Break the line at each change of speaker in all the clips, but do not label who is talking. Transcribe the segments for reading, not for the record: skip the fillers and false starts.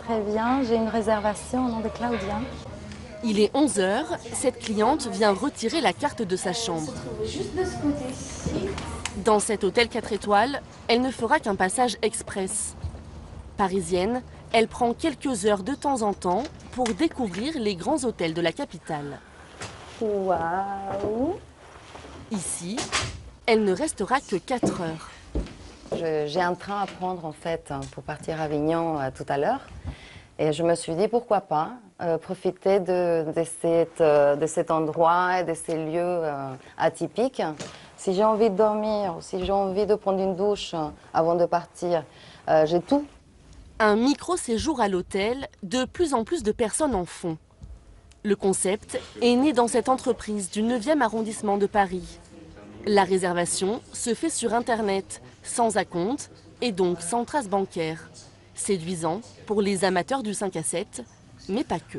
Très bien, j'ai une réservation au nom de Claudia.
Il est 11 h, cette cliente vient retirer la carte de sa chambre.
Juste de ce côté-ci.
Dans cet hôtel 4 étoiles, elle ne fera qu'un passage express. Parisienne, elle prend quelques heures de temps en temps pour découvrir les grands hôtels de la capitale.
Waouh!
Ici, elle ne restera que 4 heures.
J'ai un train à prendre en fait pour partir à Avignon tout à l'heure. Et je me suis dit pourquoi pas profiter de cet endroit et de ces lieux atypiques. Si j'ai envie de dormir, si j'ai envie de prendre une douche avant de partir, j'ai tout.
Un micro-séjour à l'hôtel, de plus en plus de personnes en font. Le concept est né dans cette entreprise du 9e arrondissement de Paris. La réservation se fait sur Internet, sans acompte et donc sans trace bancaire. Séduisant pour les amateurs du 5 à 7, mais pas que.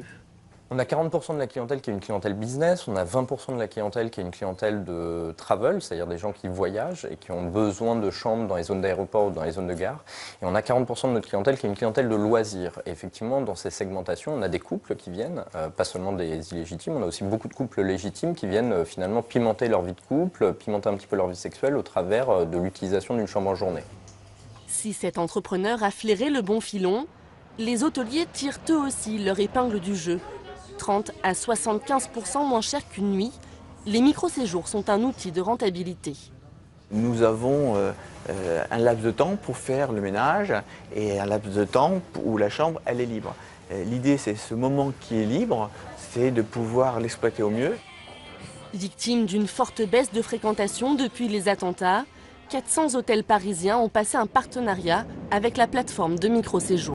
On a 40% de la clientèle qui est une clientèle business, on a 20% de la clientèle qui est une clientèle de travel, c'est-à-dire des gens qui voyagent et qui ont besoin de chambres dans les zones d'aéroport ou dans les zones de gare. Et on a 40% de notre clientèle qui est une clientèle de loisirs. Et effectivement, dans ces segmentations, on a des couples qui viennent, pas seulement des illégitimes, on a aussi beaucoup de couples légitimes qui viennent finalement pimenter leur vie de couple, pimenter un petit peu leur vie sexuelle au travers de l'utilisation d'une chambre en journée.
Si cet entrepreneur a flairé le bon filon, les hôteliers tirent eux aussi leur épingle du jeu. 30 à 75% moins cher qu'une nuit, les micro-séjours sont un outil de rentabilité.
Nous avons un laps de temps pour faire le ménage et un laps de temps où la chambre elle est libre. L'idée c'est ce moment qui est libre, c'est de pouvoir l'exploiter au mieux.
Victime d'une forte baisse de fréquentation depuis les attentats, 400 hôtels parisiens ont passé un partenariat avec la plateforme de micro-séjours.